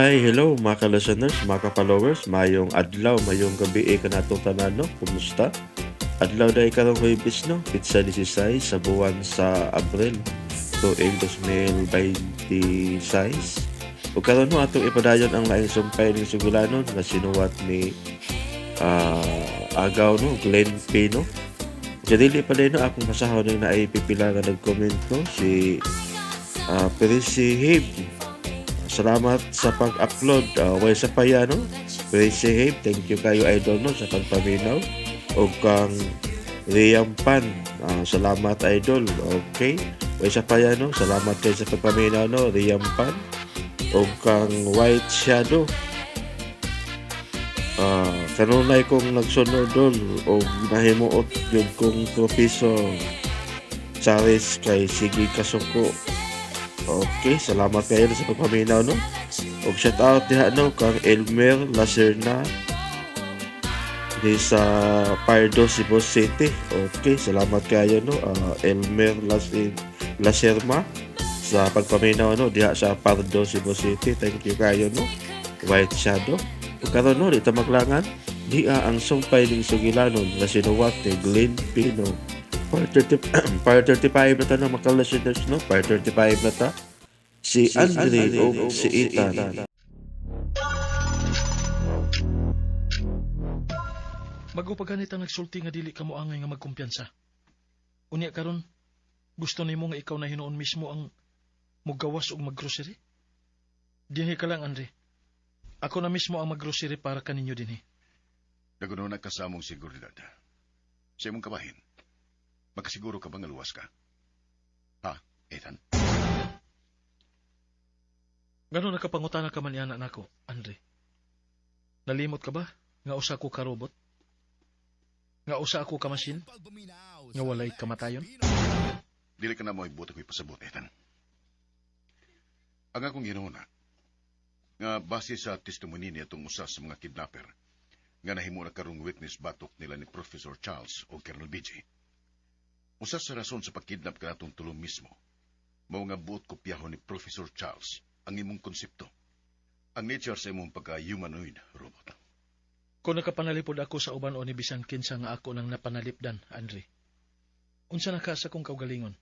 Ay, hello mga ka-listeners, mga ka-followers, mayong adlaw, mayong gabi kanatong tanan, no? Kumusta? Adlaw dahil karong Huwebes, no? Pizza 16 sa buwan sa Abril, tuig 2026. O karon no, atong ipadayon ang laing sumpay ng sugulanon na sinuwat ni Agaw, no? Glenn Pino. Sa dili pa din, no? Akong masahon na naipipila nga nag-comment, no? Si Percy Habe. Salamat sa pag-upload. Way sa paya, no? Praise Habe. Thank you kayo, idol, no? Sa pagpaminaw. O kang Riam Pan. Salamat, idol. Okay. Way sa paya, no? Salamat kayo sa pagpaminaw, no? Riam Pan. O kang White Shadow. Kanunay kong nagsunod doon. O nahimuot yun kong Professor Charis kay Sige Kasuko. Okay, salamat kayo sa pagpaminaw, no? O shout out diha, no, kang Elmer Lacerna di sa Pardo, Cebu City. Okay, salamat kayo, no? Elmer Lacerma sa pagpaminaw, no, diha sa Pardo, Cebu City. Thank you kayo, no? White Shadow. O karon, no, dito maglangan diha ang sumpay ng sugilanon na sinuwat ni Glenn Pino. Part 35 na ta na mga listeners, no? Part 35 na ta. Si Andre o si Ethan. Bago pa ganit ang nagsulti nga dili ka mo angay nga magkumpiyansa. Unya karon, gusto nimo nga ikaw na hinuon mismo ang mugawas og maggrocery? Dinhi ka lang, Andre. Ako na mismo ang maggrocery para kaninyo dinhi. Naguno na kasamong seguridad. Sa imong kabahin, makasiguro ka ba nga luwas ka? Ha, Ethan? Gano'n nakapangutana ka man yana nako, Andre? Nalimot ka ba nga usa ko ka robot? Nga usa ako ka machine? Nga walay kamatayon? Dili ka na mo ibuti ko'y pasabot, Ethan. Ang akong ginuna, nga base sa testimony niya itong usa sa mga kidnapper, nga nahimo na karong witness batok nila ni Professor Charles o Colonel BJ. Usa sa rason sa pagkidnap ka natong tulo mismo, mao nga buot kopyahon ni Professor Charles ang imong konsepto, ang nature sa imong pagka-humanoid robot. Kung nakapanalipod ako sa uban o ni bisang kinsa nga ako nang napanalipdan, Andre, unsa na ka sa kong kaugalingon?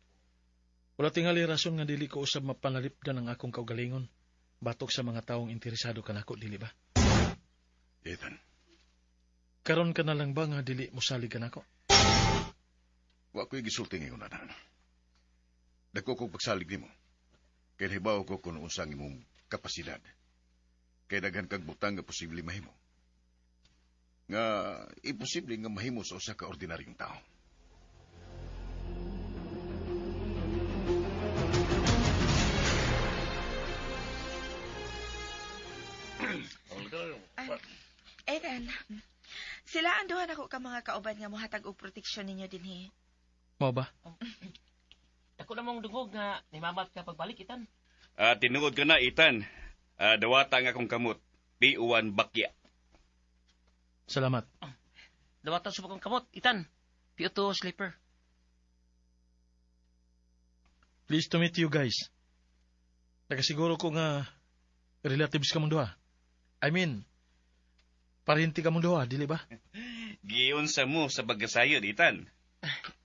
Wala tingali rason nga dili ko usab mapanalipdan ang akong kaugalingon batok sa mga taong interesado kanako, dili ba? Ethan, Karon ka na lang ba nga dili mosalig kanako? wa ko'y gisulti ngayon na. Dagko kong pagsalig nimo. Kaya hibaw ko kung unsang imong kapasidad. Kaya daghan kag butang nga posible mahimo. Nga imposible nga mahimo sa usa ka ordinaryong tao. Ethan, sila ang duha nako ka mga kauban nga mohatag og proteksyon ninyo dinhi. Mao ba? Ako namang dungog nga nimamat ka pagbalik, Itan. Tinuod ka na, Ethan. Dawata nga akong kamot. P1 Bakya. Salamat. Dawatan sa kong kamot, Itan. P2 Sleeper. Pleased to meet you guys. Nakasiguro ko nga relatives ka mong duha. I mean, parinti ka mong duha, dili ba? Giyon sa mo sa bagasayod, Ethan.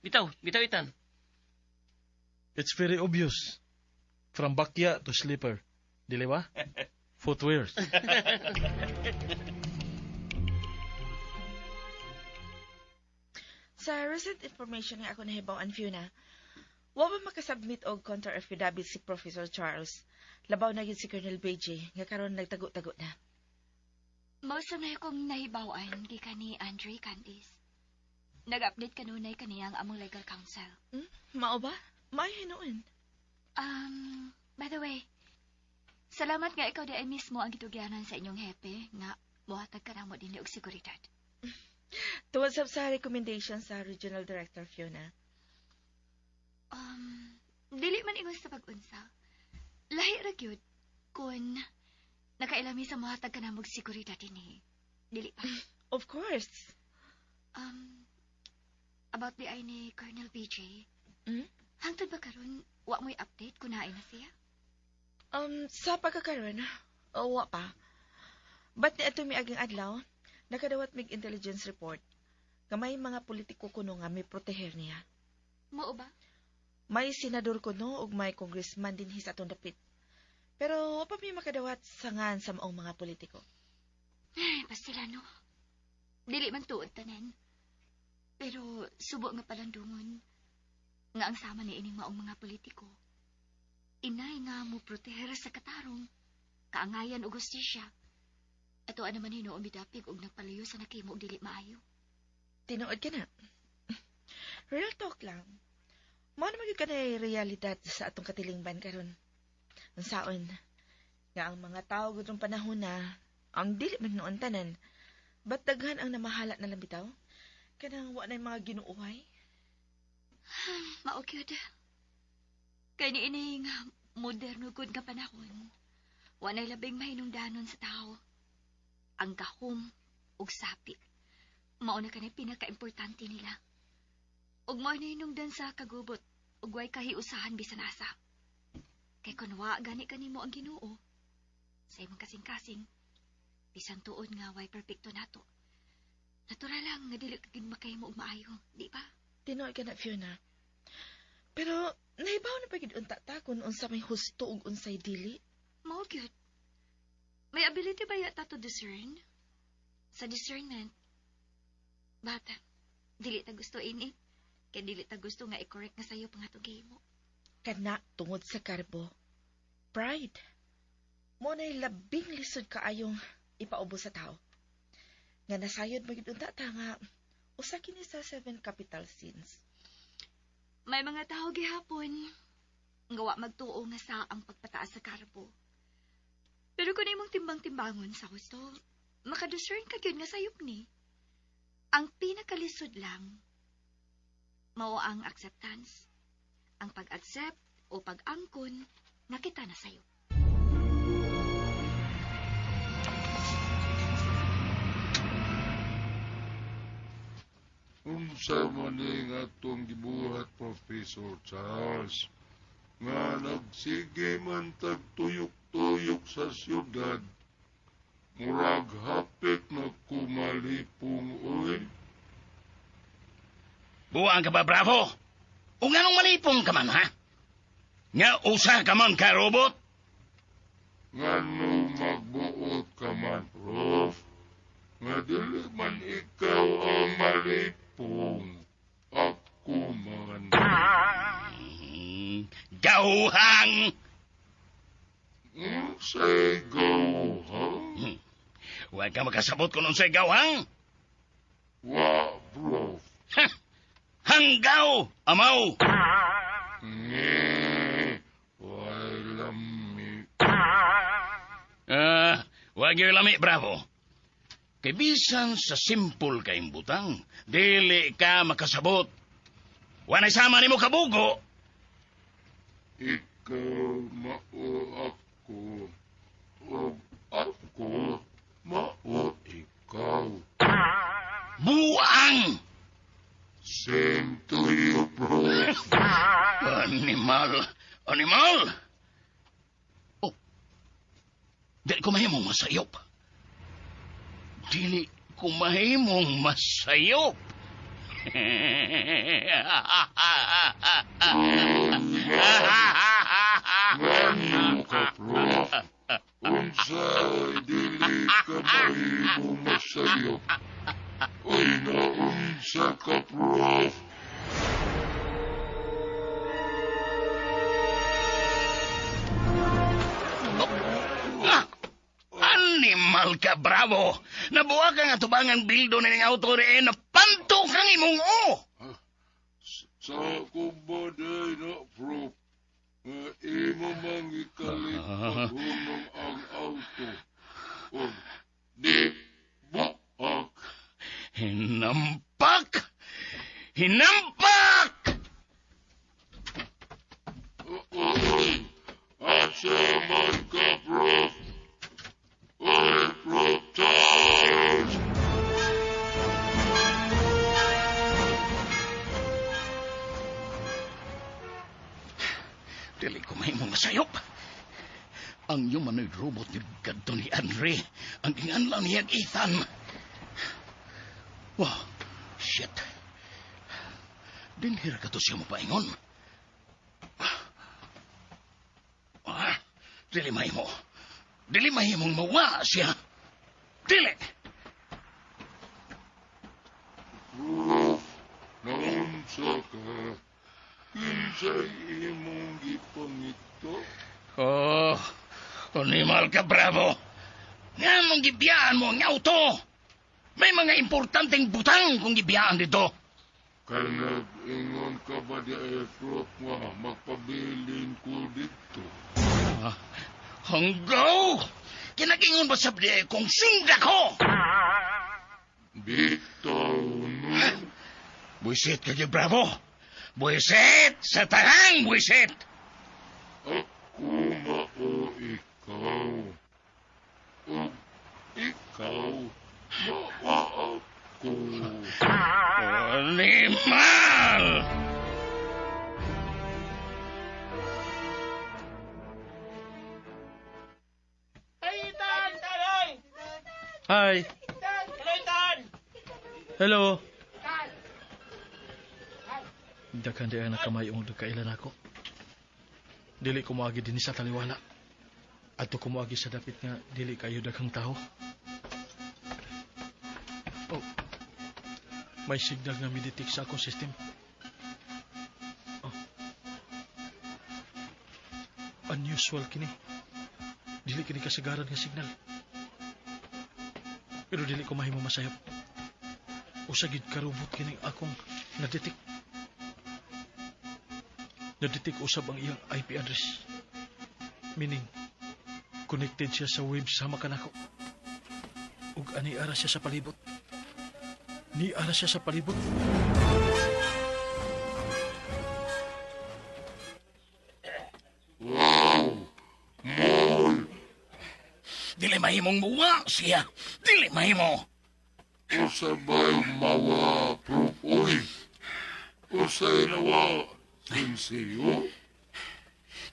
Bitaw, Itan. It's very obvious. From bakya to slipper. Dili ba? Footwears. Sa recent information nga ako nahibaw-an, Fiona, wa ba makasubmit og counter affidavit si Professor Charles? Labaw na yun si Colonel BJ, nga karon nagtago-tago na. Mausa na akong nahibawan gikan ni Andre Candice. Nag-update kanunay kaniyang among legal counsel. Mao ba? May hinuon. By the way, salamat nga ikaw di ay mismo ang gitugyanan sa inyong hepe nga buhatag ka na mo din og seguridad. Tuwad sa recommendation sa Regional Director, Fiona. Dili man ingon sa pag-unsa. Lahi ra gyud kun nakailami sa mohatag ka na mo og seguridad dinhi. Dili pa. Of course. About the ay ni Colonel BJ. Hmm? Hangtod ba karon wa mo'y update kung naay na siya? Sa pagkakaroon, O, wa pa. Ba't ni ato miagang adlaw, nakadawat mig intelligence report nga may mga politiko kuno nga may proteher niya. Mao ba? May senador kuno ug may congressman din sa atong dapit. Pero wa pa mi makadawat sangan sa maong mga politiko. Ay, pastilano. Dili man tuod tanan. Pero subo nga palandungon nga ang sama ni ining maong mga politiko. Inay nga mo proteher sa katarong, kaangayan o gustisya. Ato naman hinoon midapig og nagpalayo sa nakimo og dili maayo. Tinuod ka na. Real talk lang. Mao na magyud ka na realidad sa atong katilingban karon. Ang saon nga ang mga tao gudtong panahon na ang dili man noon tanan, ba't daghan ang namahala na lang bitaw? Kanang wa na mga ginuuhay? Mao gyud. Kay ni ining moderno gud nga panahon. Wa nay labing mahinungdanon sa tao. Ang gahom ug sapi. Mao na kanay pinaka-importante nila. Ug mao na hinungdan sa kagubot ug way kahiusahan bisan asa. Kay kun wa gani kanimo ang Ginoo, sa imong kasing-kasing, bisan tuod nga way perpekto nato. Natural lang nga dili kagid makahimo og maayo, di ba? Tinuod ka na, Fiona. Pero nahibaw na pagid unta ta kung unsa may husto ug unsay dili. Mao gyud. May ability ba yata to discern? Sa discernment, bata, dili ta gusto ini. Kaya dili ta gusto nga i-correct nga sayo pangatong gihimo. Kana tungod sa karbo. Pride. Mo na'y labing lisod kaayong ipaubo sa tao. Nga nasayod magid unta ta nga usa kini sa 7 capital sins. May mga tao gihapon nga wa magtuo nga sa ang pagpataas sa karbo. Pero kung imong timbang-timbangon sa gusto, makadiscern ka gyud nga sayop ni. Ang pinakalisod lang mao ang acceptance. Ang pag-accept o pag-angkon nga kita na sayo. Unsa man nga atong gibuhat, Professor Charles, nga nagsige man tagtuyok-tuyok sa syudad, murag hapit na kumalipong uy. Buang ka ba, Bravo? O nga nung malipong ka man, ha? Nga usa ka man ka, robot? Nga nung magbuot ka man, Prof. Nga dili man ikaw ang malipong. Ako man. Gauhang! Unsay gawhang? Huwag ka makasabot kung unsay gauhang. Wa, Prof. Ha! Hanggaw, amaw! Way lami. Huwag yung lami, Bravo. Kay bisan sa simple kayong butang, dili ka makasabot. Wanay sama ni mo kabugo. Ikaw mao ako. O ako mao ikaw. Buang! Same to you, Prof. Animal! Animal! Oh, dili ko mahimong masayop. Dili ko mahimong masayop. Ganyo ka, Prof. Unsay dili ka mahimong masayop. Uy, naunsa ka, Prof. Animal ka, Bravo! Nabuha ka nga tubangang bildo na ng auto rin na panto kang imong o! Sa kumbaday na, Prof. Imo mang ikalit paghunong ang auto. O, di baak. Hinampak! Hinampak! Asa man ka, Prof. Oy, Prof. Charles! Dili ko mahimong masayop. ang humanoid robot ni kadto ni Andre. Ang ginganlan niyang Ethan. Wow, shit. Dinhira ka to siya mapaingon. Dili mahimo. Dili mahimong mawa siya. Dili! Prof, naunsa ka? Kinsay imong gipangita? Oh, animal ka, Bravo. Nga mong gibiyaan mo ang auto. May mga importanteng butang kung gibiyaan dito. Kaya nag-ingon ka ba di ay Prof nga magpabilin ko dito? Hanggaw! Kinagingon ba sabi kung sunda ko? Bitaw no? Buisit ka, Bravo. Buisit! Sa tarang, buisit! Ako mao ikaw. O ikaw, mawa ako. Animal! Hi. Hello. Daghan di ang nakamayong dagkailan ako. Dili ko moagi din sa taliwala. Ato ko moagi sa dapit nga dili kayo daghang tao. Oh. May signal nga miditik sa akong system. Oh. Unusual kini. Dili kini kasagaran nga signal. Pero dili ko mahimo masayop. Usagid karubot kining akong nadetik. Nadetik usab ang iyang IP address. Meaning, connected siya sa web sama kanako. Ug ani ara siya sa palibot. Ni ara siya sa palibot. Wow! Moy! Dili mahimong muwa siya. Dili mahimo. Usabay mawa, Prof. Uy! Usay nawa, Sinsiyo?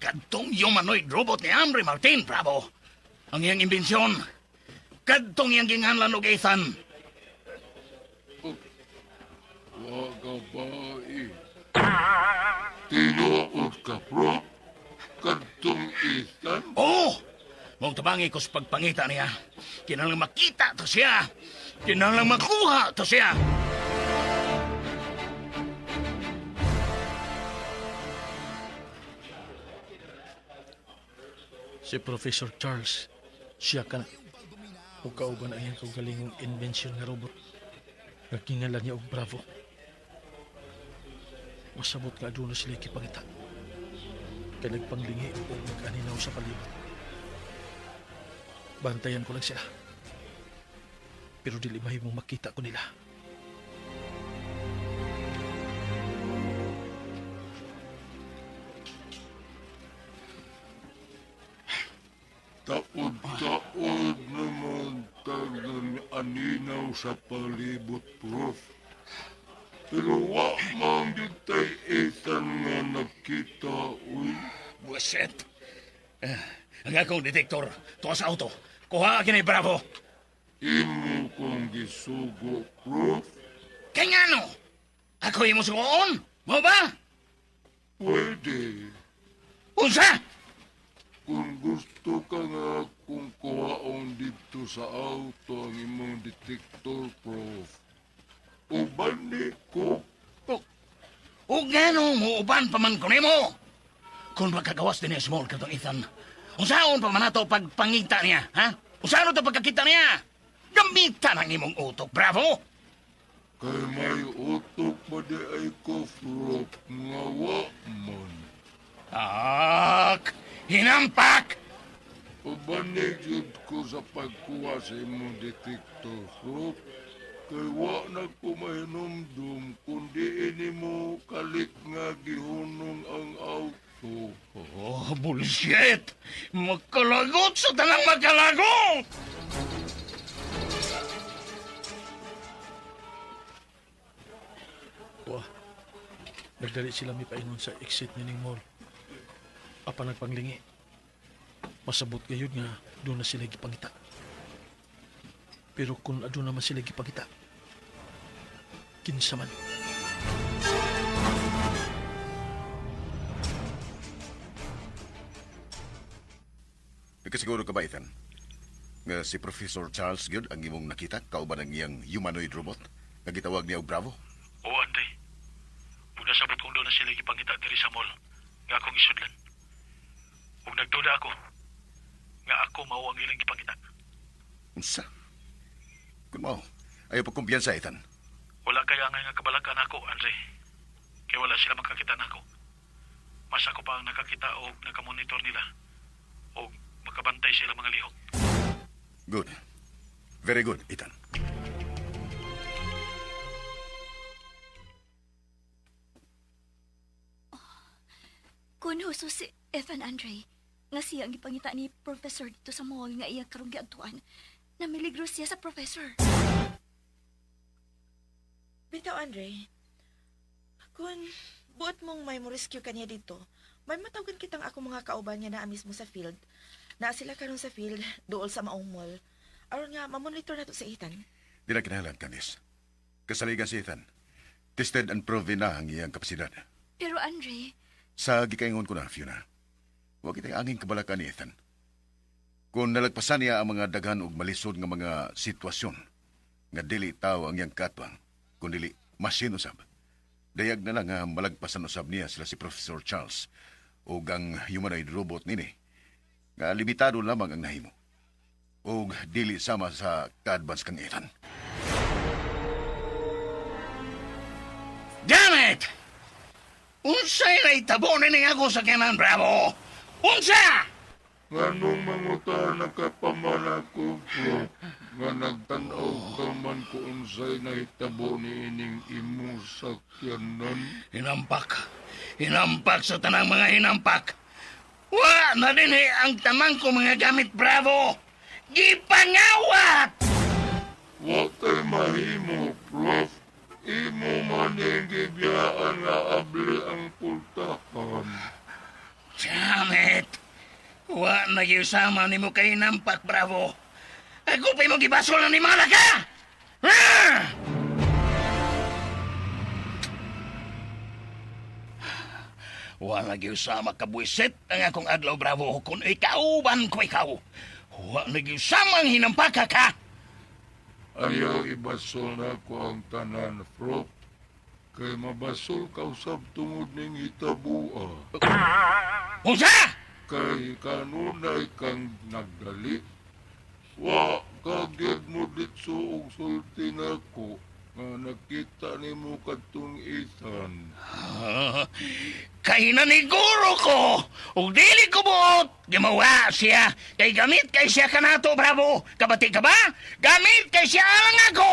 Kadtong humanoid robot ni Andre Martin, Bravo. Ang iyang imbensyon. Kadtong iyang ginganlan og Ethan. Waga bae. Tinuod ka, Prof. Kadtong Ethan? Oo! Mong tabangi ko sa pagpangita niya. Kinalang makita to siya. Kinalang makuha to siya. Si Professor Charles, siya ka na. Ug kauban ang iyang kaugalingong invention nga robot. Nagkingalan niya og Bravo. Masabot nga doon sila ikipangita. Kaya nagpanglingi o mag-aninaw sa palibot. Bantayan ko lang sila. Pero dili mahimong makita ko nila. Taod-taod naman tagang aninaw sa palibot, Prof. Pero wa man ditay Ethan nga nakita, uy. Buset. Ang akong detektor, tuwa sa auto. Kuha kinay Bravo. Imo kong gisugo, Prof. Kaya nga no? Ako imo sugoon? Mo ba? Pwede. Unsa? Kung gusto ka nga kung kuhaon dito sa auto ang imong detektor, Prof. Uban ni ko. O gano mo uban pa man ko nimo? Kung makagawas din niya small katong Ethan. Unsaon pa man ato pagpangita niya, ha? Unsaon to pagkakita niya? Gamitan ang imong utok, Bravo! Kay may utok pa di ay ko, Prof. Nga wa man. Ak! Hinampak! Pabanigid ko sa pagkuha sa imong detektor, Prof. Kay wa na ko mahinumdum kundi ini mo kalit nga gihunong ang auto. Oh, bullshit! Magkalagot sa tanang magkalagot! Wah, nagdali sila may painon sa exit nining mall. Apa nagpanglingi. Masabot gayud nga doon na sila gipangita. Pero kung adun naman sila gipangita, kinsa man. Nagkasiguro ka ba, Ethan? Nga si Professor Charles Good ang imong nakita, kauban ang iyang humanoid robot nga gitawag niya og Bravo? Oo, ante. Kung nasabot kong doon na sila gipangita diri sa mall, nga akong isudlan. Kung nagduda ako, nga ako mao ang ilang gipangita. Unsa? Kung mao, ayaw pa kumpiyansa, Ethan. Wala kaya nga kabalakan ako, Andre. Kaya wala sila makakita na ako. Mas ako pa ang nakakita o nakamonitor nila. O makabantay sila mga lihok. Good. Very good, Ethan. Kung huso si Ethan Andre, nga siya ang ipangita ni Professor dito sa mall nga iya karong giadtuan, na miligro siya sa Professor. Bitaw, Andre, kung buot mong may mo-rescue kanya dito, may matawagan kitang ako mga kauban niya na mismo sa field. Na sila karon sa field, dool sa maong mall. Aron nga, mamonitor na to sa Ethan. Di na kinahanglan, Candice. Kasaligan si Ethan. Tested and proven na ang iyang kapasidad. Pero Andre, Sa gikaingon ko na, Fiona, huwag kitang angin kabalakan ni Ethan. Kung nalagpasan niya ang mga daghan ug malisod nga mga sitwasyon, nga dili tao ang iyang katwang, kung dili masin usab, dayag na lang nga malagpasan usab niya sila si Professor Charles o ang humanoid robot nini, nga limitado lamang ang nahimo. O dili sama sa ka-advance kang Ethan. Damn it! Unsay na itabo na niya ako sa kanan, Bravo? Unsa? Nganong manguta nakapamana ko, bro, nga nagtanaw ka man ko unsay na hitabo ni ining imo sakyanan. Hinampak. Hinampak sa tanang mga hinampak. Wa na din ang tamang ko mga gamit, Bravo. Gipangawat! Wa kay mahimo, Prof. Imo man ang gibiyaan nga abli ang pultahan. Damn it! Wa nagiusama ni mo kay nampak, Bravo. Ako pa'y mo gibasol na ni Malaga! Ah! Wa nagiusama ka buisit ang akong adlaw, Bravo. Kung ikauban ko ikaw. Wa nagiusama ang hinampaka ka. Ayaw ibasol na ko ang tanan, Prof. Kay mabasol ka usab tungod ning itabua. Unsa? Kay kanunay kang nagdali. Wa kagid mo ditso og sulti nako nga nakita nimo kadtong Ethan. Kay naniguro ko, ug dili ko buot, gimawa siya. Kay gamit kay siya kanato, Bravo. Kabati ka ba? Gamit kay siya alang ako.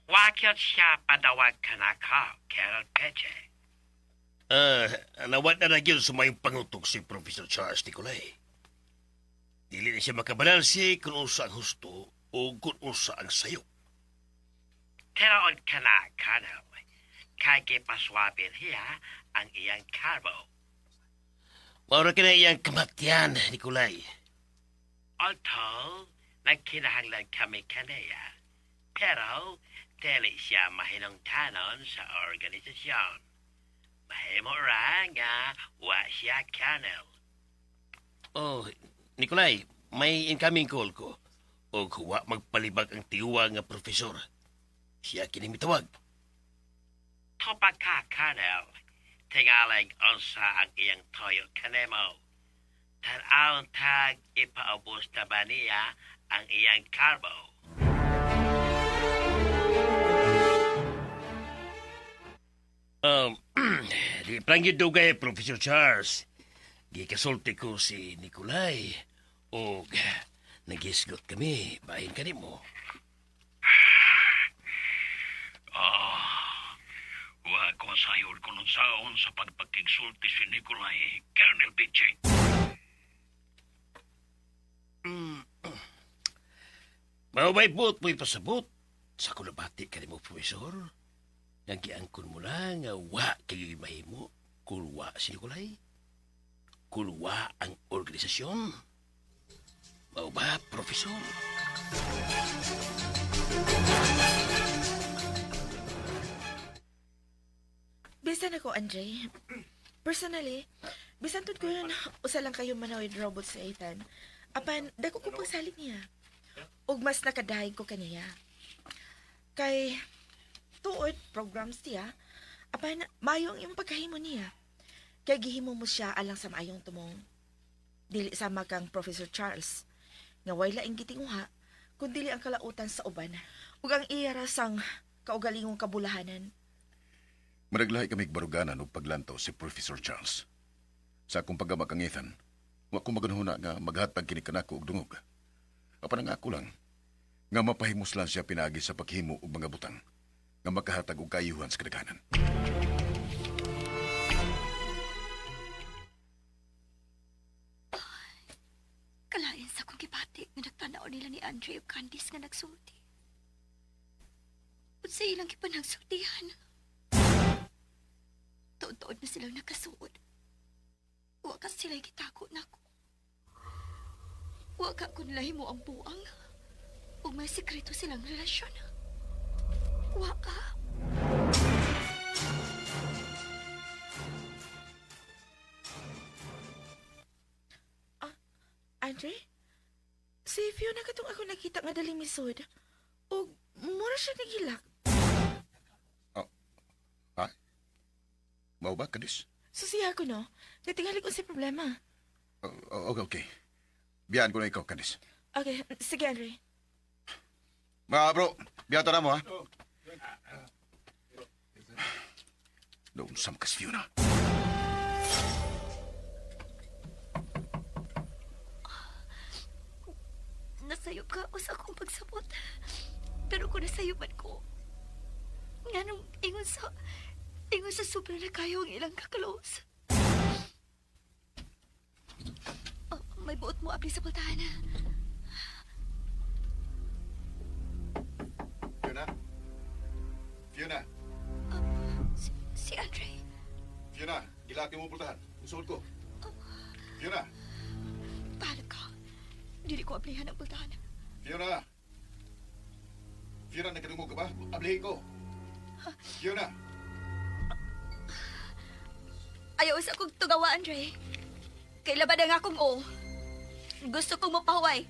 Wakit siya padawag ka na ka, Carol Peche. Nawat na nagyon sa may pangutog si Professor Charles Nicolay. Dili na siya makabalansi kung usa ang husto o kung usa ang sayo. Teroon ka na, Colonel. Kaya paswabin hiya ang iyang carbo. Maura ka na iyang kamatyan, Nicolay. Although, nagkinahanglan kami kanaya. Pero, dili siya mahinungtanon sa organisasyon. Mahimo ra nga wa siya Colonel. Oh, Nicolay, may incoming call ko. O huwa magpalibag ang tiwa nga profesor. Siya kinimitawag. Topak ka, Colonel. Tingaling unsa ang iyang toyo kanemo. Tanaw tag ipaubos na ba niya ang iyang carbo? Di planggid dugay, Professor Charles. Gikasulti ko si Nicolay. O nagisgot kami, bahin ka mo. Wa ko sayod ko nun saon sa pagpagkigsulti si Nicolay, Colonel Biche. Mabay po mo'y pasabot. Sa kulabati ka mo, Professor. Nagiangkon mo lang nga wa kay mahimo kulwa si Nicolay. Kulwa ang organisasyon. Mao ba, Profesor? Bisan ako, Andre. Personally, bisan tud ko yun, usa lang kayo manawid robot sa Ethan. Apan, dako ko pagsalig niya. Ug mas nakadahay ko kaniya. Kay, tuod, programs niya, apan, mayong yung pagkahimo niya. Kaya gihimo mo siya alang sa maayong tumong. Dili sama kang Professor Charles. Nga way laing gitinguha, kundi ang kalautan sa uban. Ug ang iyarasang kaugalingong kabulahanan. Maraglahi kami baruganan o paglantaw si Professor Charles. Sa akong paggamak ang Ethan, wa ko maganhuna nga maghatag kini kanako og dungog. Apan ang ako lang, nga mapahimos lang siya pinagi sa paghimo og mga butang, nga makahatag og kayuhan sa kadaghanan. Kalain sa kong gibati nga nagtanaw nila ni Andre ug Candice nga nagsulti. At sa ilang gipanagsultihan, tuod-tuod na silang nakasuod. Wa ka sila'y gitako na ko. Wa ka kunlahi mo ang buang. Ug may sikreto silang relasyon. Wa ka. Andre? Si Fiona katong ako nakita nga dali misod. O mura siya nagilak. Mao ba, Kadis? Susiya ko no. Natingali ko si problema. Okay. Biyaan ko na ikaw, Kadis. Okay, sige Andre. Mga bro, biyata na mo, ha? Doon sa makas, Fiona. Nasayop ka ako sa akong pagsabot. Pero kung nasayopan ko, nga nung ingon sa sobra na kayo ang ilang kaklose. Oh, may buot mo abli sa pultahan na. Fiona? Si Andre. Fiona, gilaki mo pultahan. Usuod ko. Fiona? Pahalap ka. Dili ko ablihan ang pultahan. Fiona? Fiona, nagkadungog ka ba? Ablihin ko. Fiona? Ayaw sa kong tugawa, Andre. Kay labad ang akong o. Gusto kong mapahuway.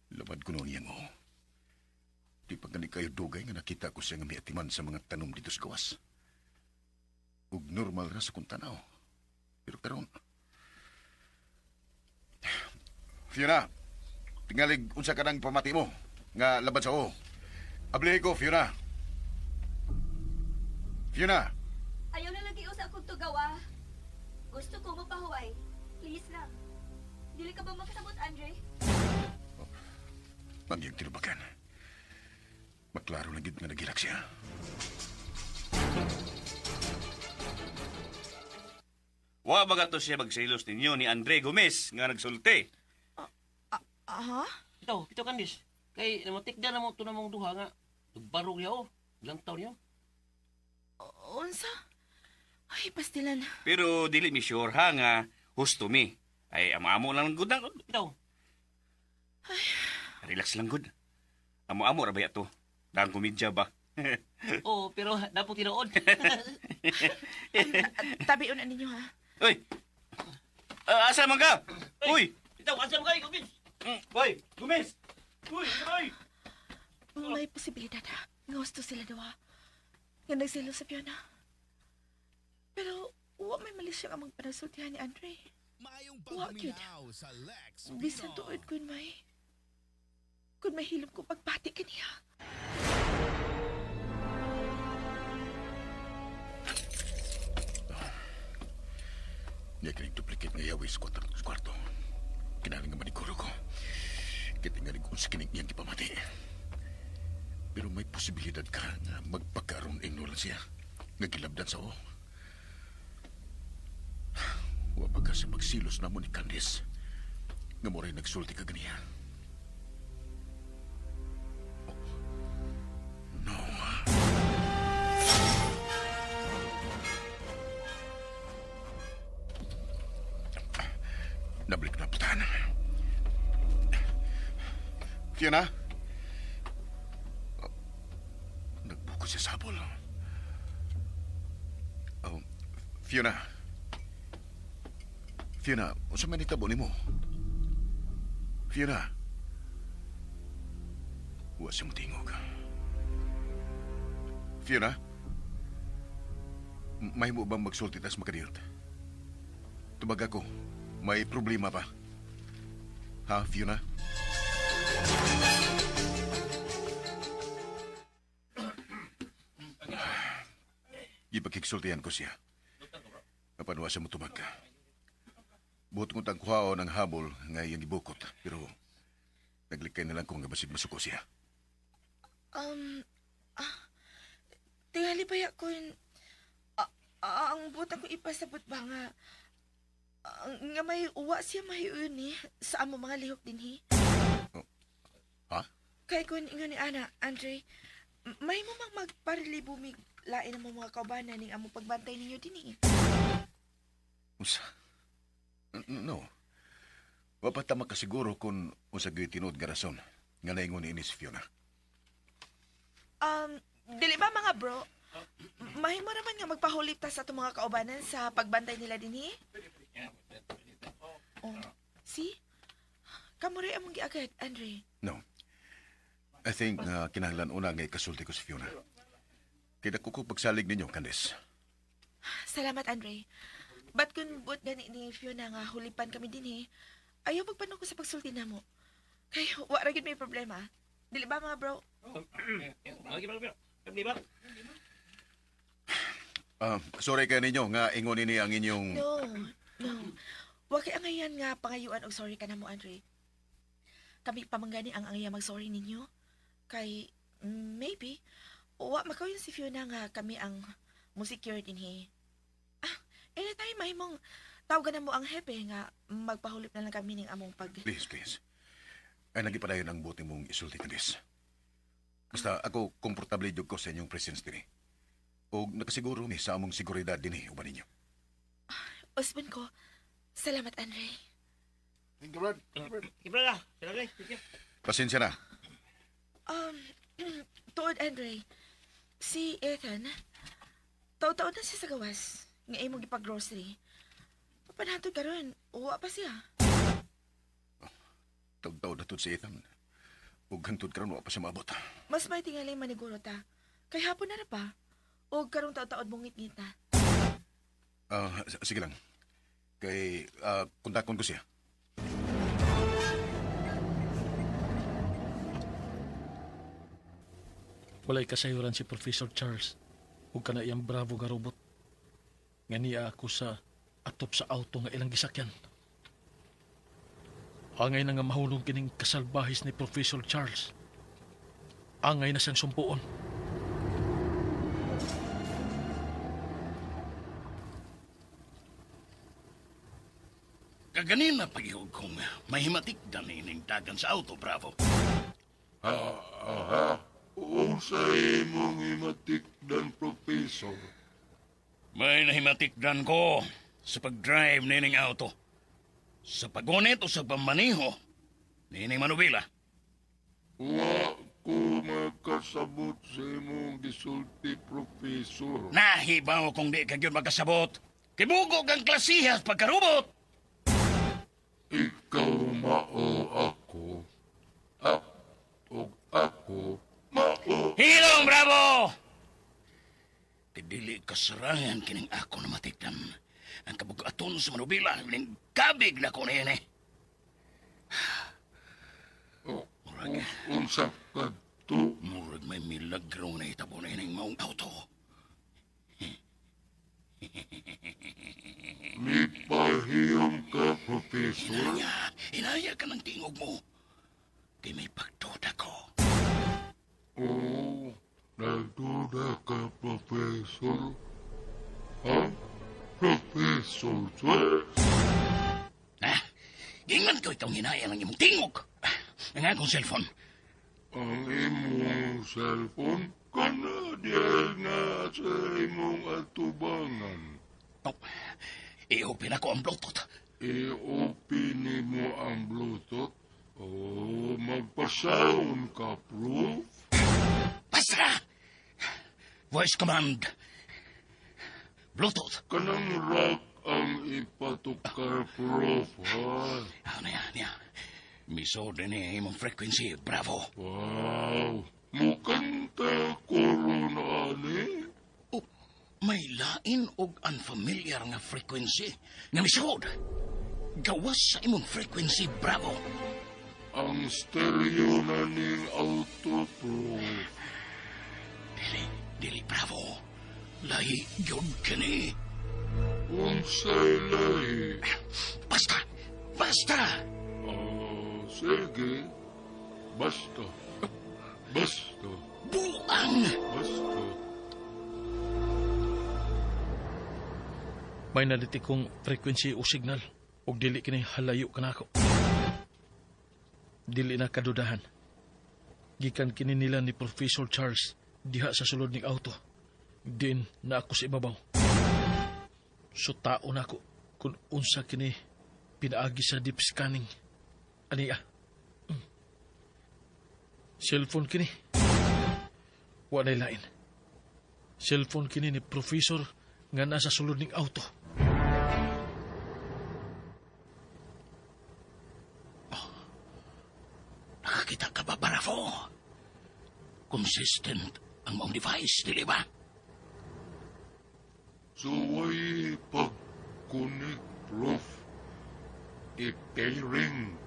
Labad ko noon iyang o. Di pa gani kayo dugay nga nakita ko siya nga miatiman sa mga tanom dito sa gawas. Ug normal ra sa kong tanaw. Pero karon, Fiona, tingalig unsa ka nang pamati mo nga labad sa o. Ablihin ko, Fiona. Fiona! Ayaw na lagi sa akong tugawa. Gusto ko mapahuway. Please lang. Dili ka ba makasabot, Andre? Mangyang tinubakan. Maklaro na gid nga nagilak siya. Wa ba to siya magsilos ninyo ni Andre Gomez nga nagsulti? Aha? Ito Candice. Kay namatikda na mo ito na mong duha nga. Nagbarog yaw. Ilang taon yaw. Unsa? Ay, pastilan. Pero dili mi sure ha nga husto mi. Ay amo-amo lang gud. Ito. Relax lang gud. Amo-amo ra ba to? Dang komedya ba? Oo, pero dapat tinood. Tabiun na ninyo ha. Uy! Asa man ka? Uy! Ito, asa mo kayo, Gomez? Boy! Gomez! Uy! Uy! May posibilidad ha. Nga gusto sila dawa. Nga nagsilo sa Fiona. Pero, may mali siya ang magpanasultihan ni Andre. Wa yun. Bisan tuod kun may. Kung may hilom ko pagpati ka niya. Niya kaning duplicate nga yawi sa kwarto. Kinaling nga maniguro ko. Kitingaling kung sa kining iyang kipamati. Pero may posibilidad ka na magpagkaroon ignoran siya. Nagilabdan sa o. Wa ba ka sa magsilos na mo ni Candice. Nga mo rin nagsulti ka ganiya. Fiona? Nagbuko siya sa habol. Fiona. Fiona, unsa man itabo nimo? Fiona. Wa siya motingog. Fiona? May mo bang magsulti tas makadiyot? Tubag ako, may problema pa. Ha, Fiona? Ipagkiksultihan ko siya. Kapanwa siya mo tubag ka. Buot kong tagkuhao ng habol nga iyang ibukot. Pero naglikay na lang kung basig masuko siya. Tingali pa ya ko yun. Ang butang ko ipasabot ba nga. Nga may uwa siya mahiyun sa amo mga lihok din Ha? Kaya ko ingon ni Ana, Andre, may mo mang magparilibumig lain ang mga kaubanan ning amo pagbantay ninyo din Usa? No. Wapat ta makasiguro kung usa gyud tinuod nga rason nga naingon ni si Fiona. Dili ba mga bro? Mahimo naman nga magpahulip ta sa itong mga kaubanan sa pagbantay nila din Oh, see? Kamuray among giagad, Andre. No. I think kinahanglan una nga ikasulti ko si Fiona. Kaya ko pagsalig ninyo, Candice. Salamat, Andre. Ba't kung buot gani ni Fiona nga hulipan kami din ayaw magpanong ko sa pagsulti na mo. Kaya wala rin may problema. Dili ba mga bro? Sorry kayo ninyo nga ingon ini ang inyong... No. Huwag kaya ngayon nga pangayuan og sorry ka na mo, Andre. Kami pamanggani ang angaya mag-sorry ninyo. Kay, maybe, wa makawin si Fiona nga kami ang musecure din anytime mahimong tawagan na mo ang hepe nga magpahulip na lang kami ning among pag... Please. Ay nagipadayon ang buti mong isulti, Candice. Basta ako komportable jud ko sa inyong presence din O nakasiguro mi sa among seguridad din uban ninyo. Usman ko, salamat, Andre. Pasensya na. Tuod, Andre, si Ethan, taon-taon na siya sa gawas. Nga imong ipag-grocery. Papanatod ka ron, uwa pa siya. Tagtaw na si Ethan. Ug hantod karon wa pa siya maabot. Mas may tingalay maniguro ta. Kay hapon na pa. O karong taon-taon mong ngit-ngita. Sige lang. Kay kontakon ko siya. Walay kasayuran si Professor Charles ug kana iyang bravo nga robot. Nga niya ako sa atop sa auto nga ilang gisakyan. Angay na nga mahulog kining kasalbahis ni Professor Charles. Angay na siyang sumpuon. Kaganin na pag-ihog kong mahimatik ining dagan sa auto, Bravo. Unsa imong imatikdan, Professor? May nahimatikdan ko sa pag-drive nining auto. Sa pagunit o sa pamaniho nining manubila. Wa ko makasabot sa imong gisulti, Professor. Nahibaw kung di ka yun magkasabot. Kibugog ang klasihas pagkarubot. Ikaw mao ako. Ako mao. Hilong, Bravo! Kadili kasarangan kining ako na matikdan. Ang kabugaton sa manubila, kining kabig na ko na yan Unsa ka to? Murag may milagro na itabo na ining maong auto. May pahiyong ka, Professor. Hinaya ka ng tingog mo. Kay may pagduda ko. Oh, nagduda ka, Professor. Ha? Professor Swears? Gingan ko itong hinaya ng imong tingog. Ang akong cellphone. Ang imong cellphone? Kana diyan nga sa imong atubangan. I-open ako ang Bluetooth. I-open mo ang Bluetooth? Oh, magpasaon ka, Prof. Basta! Voice command. Bluetooth. Kanang rock ang ipatukar, Prof, ha? Ano yan? Miso din imong frequency, bravo. Wow, mukhang takuro na ani. Oh, may lain og unfamiliar nga frequency nga misod. Gawas sa imong frequency, bravo. Ang stereo na ning auto, Prof. Dili, bravo. Lahi yun kini. Unsay lahi? Basta! Sige. Basta. Buang! Basta. May nalitik kong frequency o signal o dili kini halayo kanako. Dili na kadudahan. Gikan kini nila ni Professor Charles diha sa sulod ning auto. Din na ako sa ibabaw. So taon ako kung unsa kini pinaagi sa deep scanning. Aniya. Cellphone kini. Walay lain. Cellphone kini ni Professor nga nasa sulod ning auto. Nakakita ka ba, bravo? Consistent ang mong device, dili ba? Suway pagkunik, Prof. I-pairing.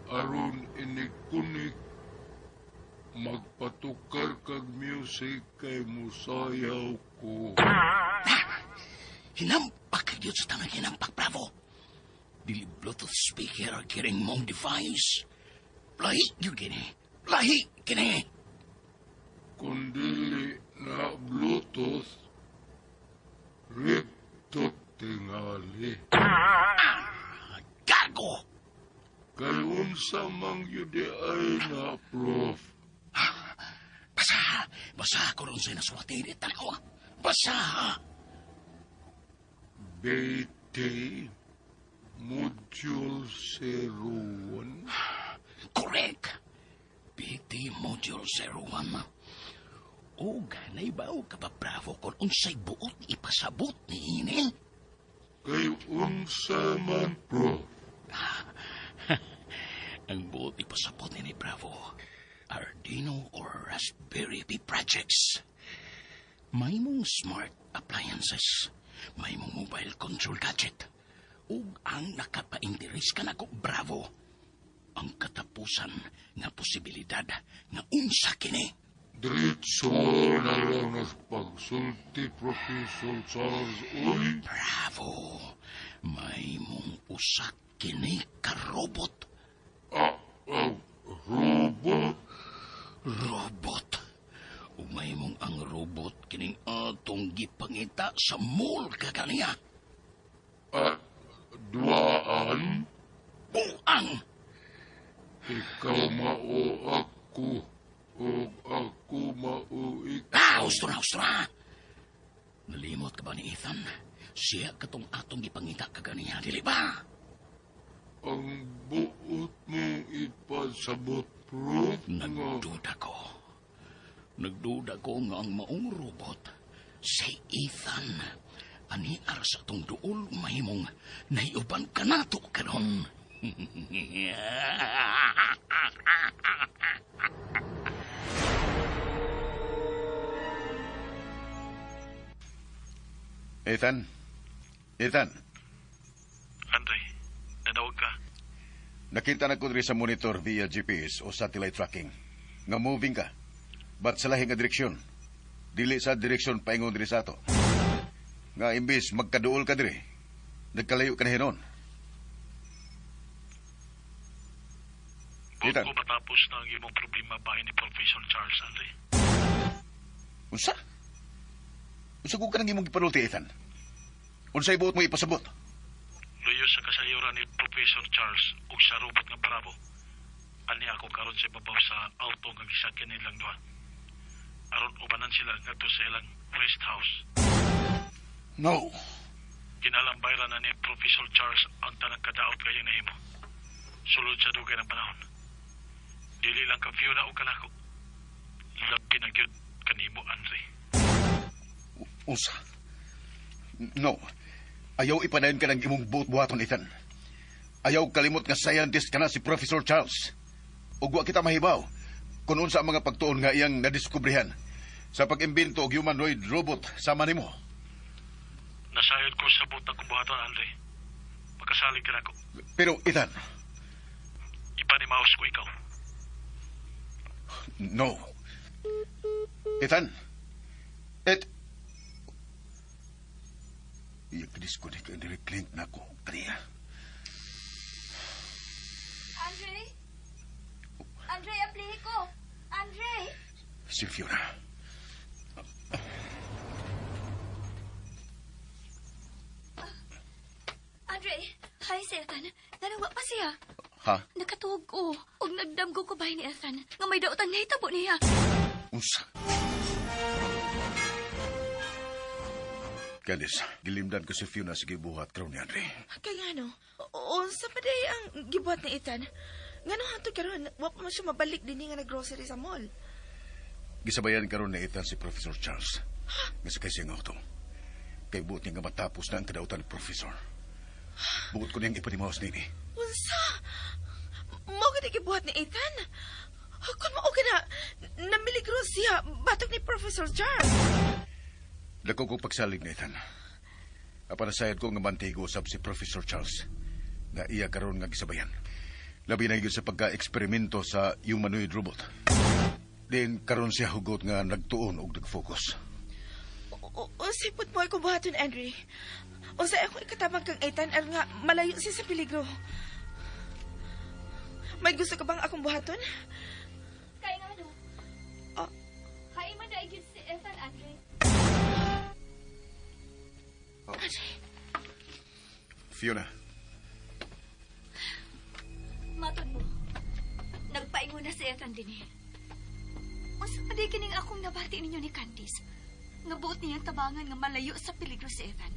Aron inikunik. Magpatukar kag music kay musayaw ko. Hinampak yun sa tanang hinampak, bravo. Dili Bluetooth speaker ang kiring mong device. Lahi yun kini. Kundili na Bluetooth, riptot tingali. Gago! Kay unsa mang yudi ay na, Prof. Basa ko ron sa'yo na suwatin. Tanaw, basa. BT Module 01. Correct. BT Module 01. Og, naibaw ka ba, bravo, kung unsay buot ipasabot ni Inil? Kay unsa man, Prof. Ang buot ipasabot ni Bravo, Arduino or Raspberry Pi projects. May mong smart appliances, may mong mobile control gadget, ug ang nakapainteres ka nako, Bravo, ang katapusan nga posibilidad nga unsa kini. Diretso na lang as pagsulti, Professor Charles, uy. Bravo, may mong usak kini ka robot. Robot? Robot. Umay mong ang robot kining atong gipangita sa mall kaganiya. Duaan? Buang! Ikaw mao ako, o ako mao ikaw. Gusto na. Nalimot ka ba ni Ethan? Siya katong atong gipangita kaganiya, dili ba? Ang buot mong ipasabot, Prof. Nagduda ko nga ang maong robot si Ethan. Aniar sa tong duol mahimong naiuban ka nato karon. Ethan? Andre, nanawag ka. Nakita na ko diri sa monitor via GPS o satellite tracking. Nga moving ka. Ba't sa lahing nga direksyon? Dili sa direksyon paingon diri sa ato. Nga imbis magkaduol ka diri. Nagkalayo ka na hinon. Bago matapos na ang imong problema bahay ni Professor Charles, Andre. Unsa? Unsa ko ka nang imong gipalulti, Ethan? Unsay buot mo ipasabot? Luyo sa kasayuran ni Professor Charles ug sa robot nga Bravo. Ani ako karon sa babaw sa auto nga gisakyan nilang duha. Aron ubanan sila ngadto sa ilang rest house. No. Kinalambayran na ni Professor Charles ang tanang kadaot kayo nahimo. Sulod sa dugay ng panahon. Dili lang ka Fiona o kanako. Labi na gyud kanimo, Andre. Unsa? No. Ayaw ipanayon ka ng imong buhaton, Ethan. Ayaw kalimot nga scientist ka na si Professor Charles. Ug wa kita mahibaw kung unsa ang mga pagtuon nga iyang nadiskubrihan sa pag-imbento og humanoid robot sama nimo. Nasayod ko sa butang kong buhaton, Andre. Pagkasalig ka nako. Pero, Ethan, Ipanimaos ko ikaw. no. Ethan. I-disconnect ang direct link na ako. Kaniya. Andre? Andre, aplihe ko! Andre! Si Fiona. Andre, hi si Ethan. Nanawa pa siya. Ha? Nakatuog ko. Og nagdamgo ko bahay ni Ethan. Nga may daotan na hitabo niya. Unsa? Candice, gilimdan ko si Fiona sa gibuhat karon ni Andre. Kaya ano, unsa pa day ang gibuhat ni Ethan? Ngano hanto karon, wa pa man siya mabalik din nga nag-grocery sa mall. Gisabayan karon ni Ethan si Professor Charles. Nga sakay siya ng auto. Kay buot niya nga matapos na ang kadautan ni Professor. Buot ko niyang ipanimaos nini. Unsa? Mao gid gibuhat ni Ethan? Kung mao na namiligro siya batok ni Professor Charles. Dako ko pagsalig na Ethan. Apanasayad ko nga mantigo usab si Professor Charles. Nga iya karon nga gisabayan. Labi na gyud sa pagka-eksperimento sa humanoid robot. Din karon siya hugot nga nagtuon og nag-focus. Unsay pud mo ako buhaton, Andre? Unsay ako ikatabang kang Ethan aron nga malayo siya sa peligro? May gusto ka bang akong buhaton? Kaya nga no. Ah. Kaya man na igid si Ethan, Andre. Fiona, Matod mo. Nagpaingon na si Ethan din eh. Unsa pa di kining akong nabati ninyo ni Candice? Nga buot niyang tabangan nga malayo sa peligro si Ethan.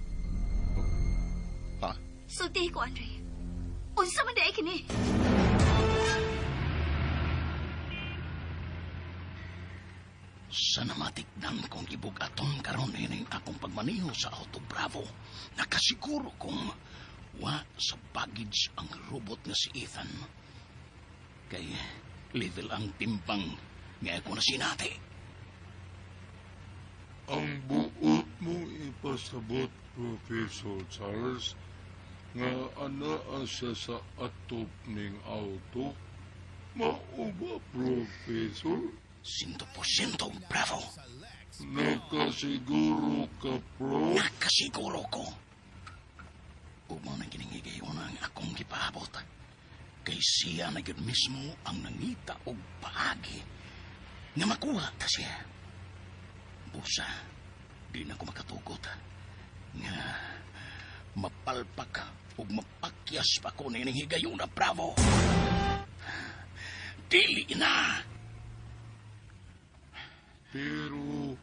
ha? Sultihi ko, Andre. Unsa man di ay kini? Sa namatikdan kong ibugaton karon ini akong pagmaniho sa Auto Bravo. Nakasiguro kong wa sa baggage ang robot nga si Ethan. Kay level ang timbang nga ako na sinati. Ang buot mo ipasabot, Professor Charles, nga anaa siya sa atop ning auto. Mauba, Professor? 100% Bravo. Nakasiguro ka, Prof? Nakasiguro ko. Umo na giningigayon ang akong gipaabot. Kay siya na yun mismo ang nangita og paagi nga makuha ta siya. Busa, di na ko makatugot nga mapalpak ug mapakyas pa ko na higayon na Bravo. Dili na. Pero,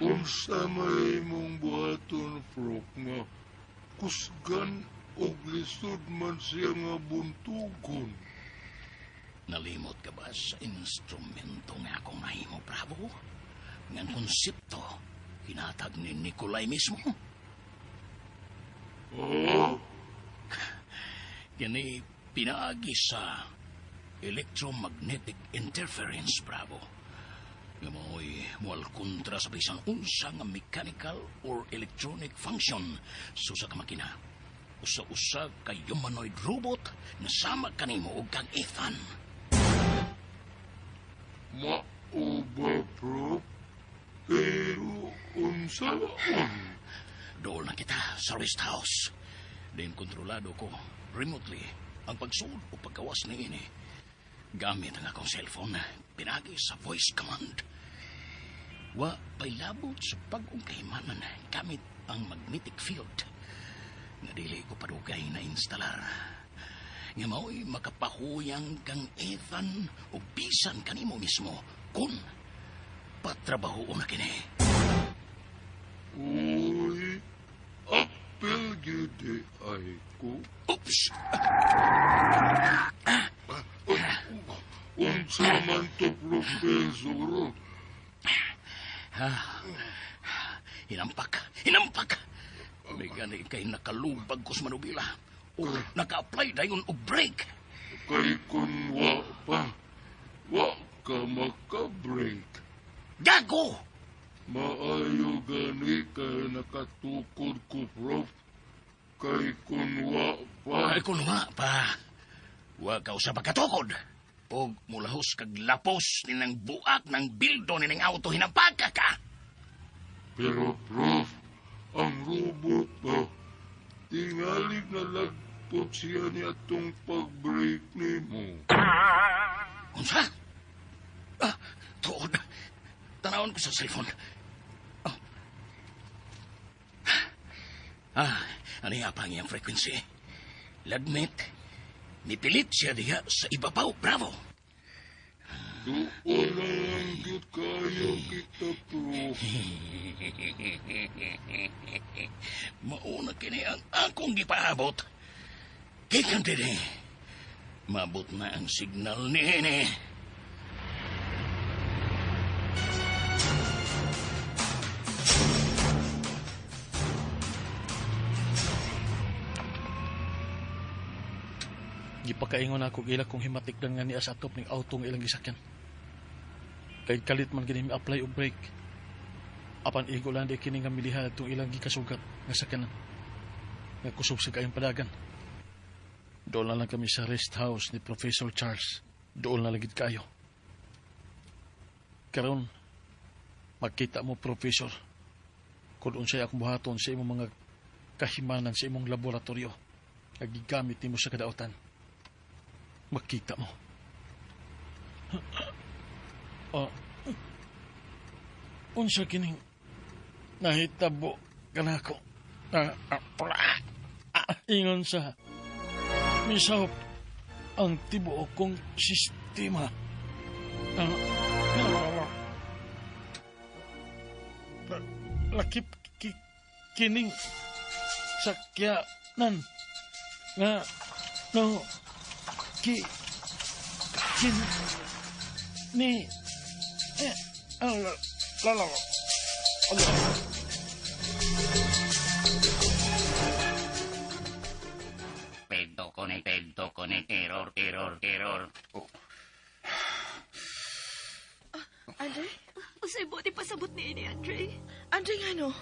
unsa may mong buhaton, Prof, nga kusgan o lisod man siya nga buntugon. Nalimot ka ba sa instrumento nga akong nahimo, Bravo? Nga konsepto, hinatag ni Nikolay mismo. Ah? Yan ay pinaagi sa electromagnetic interference, Bravo. Nga mo'y mual kontra sa bisan unsa nga mechanical or electronic function sa ka makina. Usa-usa kay humanoid robot na sama kanimo og kang Ethan. Mauba, Prof? Pero, unsa on? Doon na kita sa rest house. Din kontrolado ko remotely ang pagsuod o pagkawas ni ini. Gamit ang akong cellphone, pinagi sa voice command. Wa pailabot sa pag-ungkahimanan gamit ang magnetic field. Nadili ko padugay na instalar. Nga mao'y makapahuyang kang Ethan o bisan kanimo mismo kung patrabaho na kini. Uy, apel gede ay ko. Oops! to, Profesor. Hinampak. May gani kay nakalubag ko sa manubila. O naka-apply dayon og break. Kay kun wa ka maka-break. Gago! Maayo gani kay nakatukod ko, Prof. Kay kun wa pa. Ay kung nga pa, wa ka sa pagkatukod. O mulahos kag lapos ninang buak ng bildo ninang auto hinapaka ka. Pero, Prof, ang robot ba, tingali na lagpot siya niya itong pag-break ni mo. Unsa? Tuod. Tanawon ko sa cellphone. Ano nga pa ang iyang frequency? Lagmit, nipilit siya diha sa ibabaw. Bravo! Doon na lang yun kaya kita, Prof. Mauna kini ang akong gipaabot. Kikan din mabot na ang signal ni Hene. Gipakaingon ako gila kung himatikdan nga niya sa atop ng auto ng ilang gisakyan. Kay kalit man gini mi-apply og brake. Apan igo lang di kini nga milihan itong ilang gikasugat nga sakyanan. Nga kusog sa kayong padagan. Doon na lang kami sa rest house ni Professor Charles. Doon na lagid kayo. Karon, makita mo, Professor, kung unsay akong buhaton sa imong mga kahimanan sa imong laboratorio nga gigamit nimo sa kadautan. Makita mo. Unsa kining nahitabo kanako? Ingon sa misahop ang tibuok kong sistema. Lakip kining sakyanan nga no ni Pegdo connect, error. Oh. Andre? Usay buti pasabot ni ini, Andre. Andre nga no?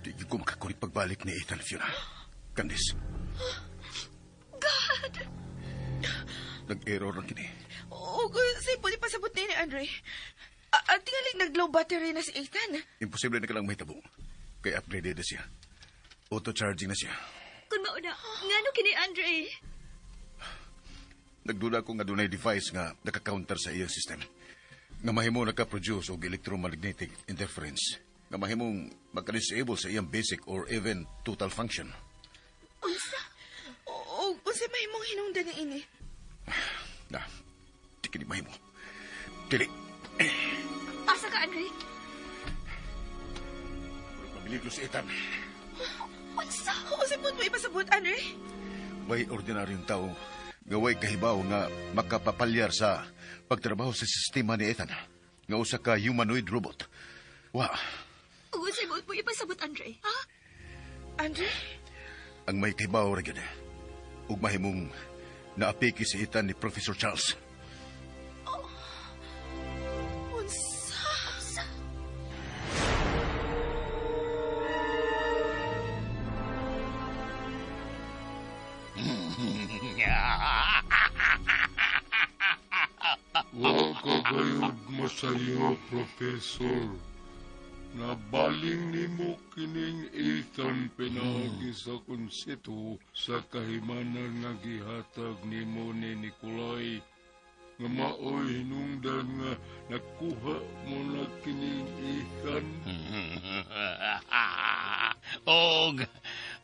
Di ko makakulit pagbalik ni Ethan, Fiona. Candice. God! Nag-error lang kini. Oo, say buti pasabot ni Andre. At tingaling nag-low battery na si Ethan. Imposible na kalang mahitabo. Kaya upgraded na siya. Auto-charging na siya. Kung mauna, ngano kini, Andre? Nagduda ko nga dunay device nga naka-counter sa iyang system. Nga mahimo naka-produce og electromagnetic interference. Nga mahimong magka-disable sa iyang basic or even total function. Unsa? Oo, unsa may mong hinungdan na ini? Di kini mahimo. Dili. Asa ka, Andre? Pabili ko si Ethan. Unsa? Unsa po mo ipasabot, Andre? May ordinaryong tao nga way kahibaw nga makapapalyar sa pagtrabaho sa sistema ni Ethan. Nga usa ka humanoid robot. Usay mo ipasabot, Andre? Ha? Andre? Ang may kahibaw ra gyud. Ug mahimong naapiki si Ethan ni Professor Charles. Unsa? Wa kagayod masayo, Professor. Nabaling nimo kining Ethan pinagi sa konsepto sa kahimanan nga gihatag nimo ni Nikolay. Nga maoy hinungdan nga nakuha mo na kining Ethan. Og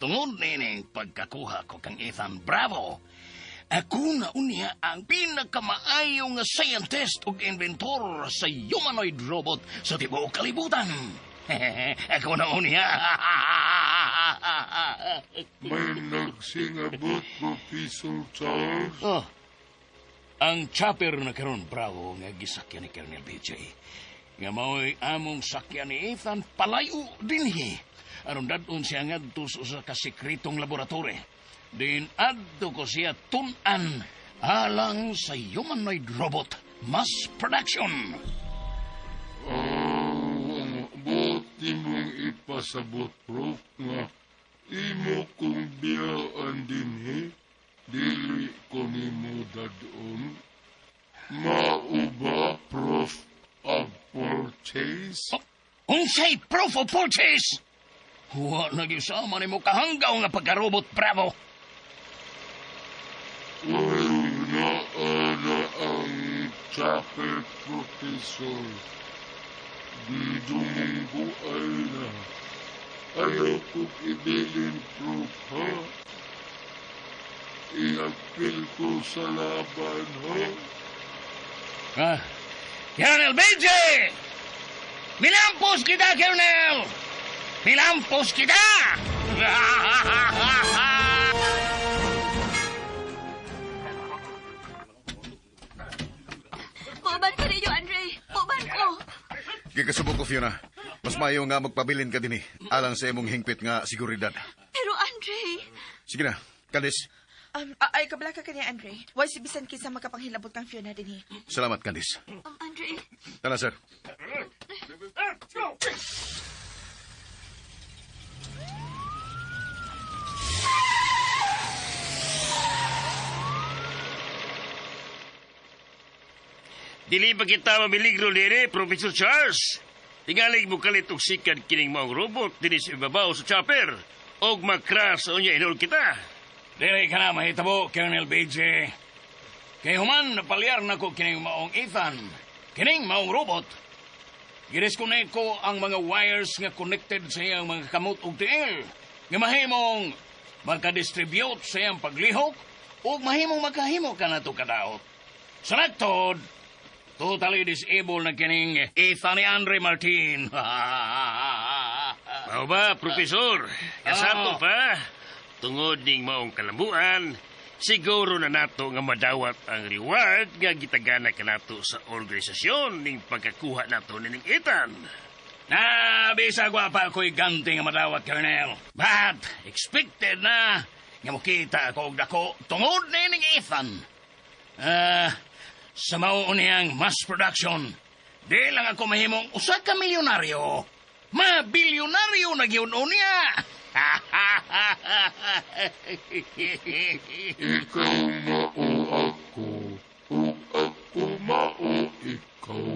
tungod nining pagkakuha ko kang Ethan, bravo! Ako na unya ang pinakamaayo nga scientist ug inventor sa humanoid robot sa tibuok kalibutan. Ako na unya. May nagsingabot, Professor Charles. Ang chopper na karon bravo nga gisakyan ni Colonel BJ. Nga mao'y among sakyan ni Ethan palayo dinhi. Aron dadon siya ngadto sa kasikretong laboratory. Din adto ko siya tun-an alang sa humanoid robot mass production. Buti mong ipasabot, Prof, nga imo kong biyaan dinhi, dili ko nimo dadon. Mauba, Prof, of purchase? Unsay proof of purchase? Huwa nagisama ni mo kahanggaw nga pagkarobot, bravo. Wala ang chopper, Professor. Di dumunggo ay na. Ayaw ko'y ibilin, Prof, ha? I-appeal ko sa laban, ha? Colonel BJ! Minampos kita, Colonel! Minampos kita! Pauban ka ninyo, Andre. Pauban ko. Gikasubok ko, Fiona. Mas mayo nga magpabilin ka din alang sa imong hingpit nga seguridad. Pero, Andre... Sige na, Candice. Ay, kabala ka kanya, Andre. Why si bisan kinsa makapanghilabot kang Fiona din eh. Salamat, Candice. Andre... Tara, sir. Dili pa kita mamiligro dire, Professor Charles. Tingalig mo kalit og sikan kining maong robot dinis ibabaw sa chopper. Og makras o niya inol kita. Dili ka na mahitabo, Colonel BJ. Kay human napalyar na ko kining maong Ethan. Kining maong robot. Giresconnect ko ang mga wires nga connected sa iyang mga kamot ug tiil. Nga mahimong magka-distribute sa iyang paglihok ug mahimong makahimo ka na to kadaot. Sa nagtod, totally disabled na kining Ethan ni Andre Martin. Mao ba, Professor? Kasato pa. Tungod ning maong kalambuan, siguro na nato nga madawat ang reward nga gitagana kanato sa organisasyon ning pagkakuha nato ning Ethan. Bisag pa ako'y ganti nga madawat, Colonel. But, expected na nga mukita ako og dako tungod na ning Ethan. Sa mauunihang mass production, di lang ako mahimong usa ka milyonaryo. Mabilyonaryo na gyud unya. Ikaw mao ako, ug ako mao ikaw.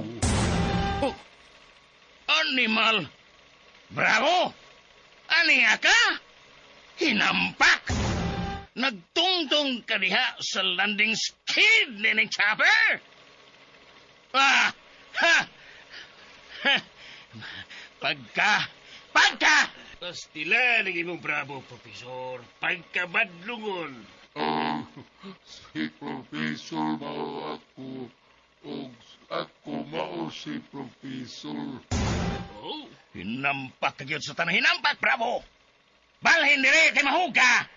Oh, animal! Bravo! Aniya ka? Hinampak! Nagtungtong ka diha sa landing skid ni ning chopper? Ha! Pagka! Pastila ning imong bravo, Professor. Pagkabadlungon. Si Professor mao ako, ug ako mao si Professor. Oh, Hinampak ka gyud sa tanang hinampak, bravo! Balhin diri kay mahuga!